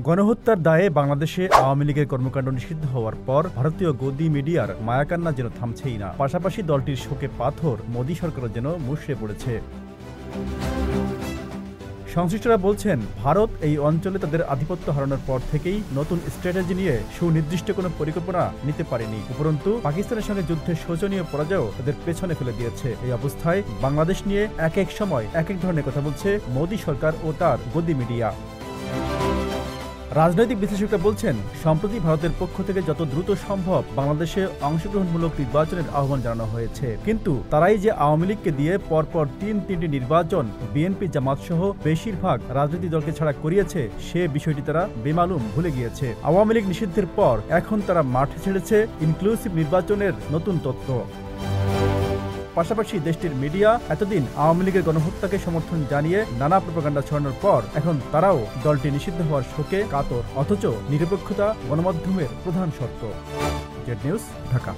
গণহত্যার দায়ে বাংলাদেশে আওয়ামী লীগের কর্মকাণ্ড নিষিদ্ধ হওয়ার পর ভারতীয় গদি মিডিয়ার মায়াকান্না যেন থামছেই না। পাশাপাশি দলটির শোকে পাথর মোদী সরকারও যেন মুষড়ে পড়েছে। সংশ্লিষ্টরা বলছেন, ভারত এই অঞ্চলে তাদের আধিপত্য হারানোর পর থেকেই নতুন স্ট্র্যাটেজি নিয়ে সুনির্দিষ্ট কোনো পরিকল্পনা নিতে পারেনি। উপরন্তু পাকিস্তানের সঙ্গে যুদ্ধের শোচনীয় পরাজয়ও তাদের পেছনে ফেলে দিয়েছে। এই অবস্থায় বাংলাদেশ নিয়ে এক এক সময় এক এক ধরনের কথা বলছে মোদী সরকার ও তার গদি মিডিয়া। রাজনৈতিক বিশ্লেষকরা বলছেন, সম্প্রতি ভারতের পক্ষ থেকে যত দ্রুত সম্ভব বাংলাদেশে অংশগ্রহণমূলক নির্বাচনের আহ্বান জানানো হয়েছে, কিন্তু তারাই যে আওয়ামী লীগকে দিয়ে পরপর তিনটি নির্বাচন বিএনপি জামাত সহ বেশিরভাগ রাজনৈতিক দলকে ছাড়া করিয়েছে, সে বিষয়টি তারা বেমালুম ভুলে গিয়েছে। আওয়ামী লীগ নিষিদ্ধের পর এখন তারা মাঠে ছেড়েছে ইনক্লুসিভ নির্বাচনের নতুন তত্ত্ব। পাশাপাশি দেশটির মিডিয়া এতদিন আওয়ামী লীগের গণহত্যাকে সমর্থন জানিয়ে নানা প্রোপাগান্ডা ছড়ানোর পর এখন তারাও দলটি নিষিদ্ধ হওয়ার শোকে কাতর, অথচ নিরপেক্ষতা গণমাধ্যমের প্রধান শর্ত। Z news, Dhaka.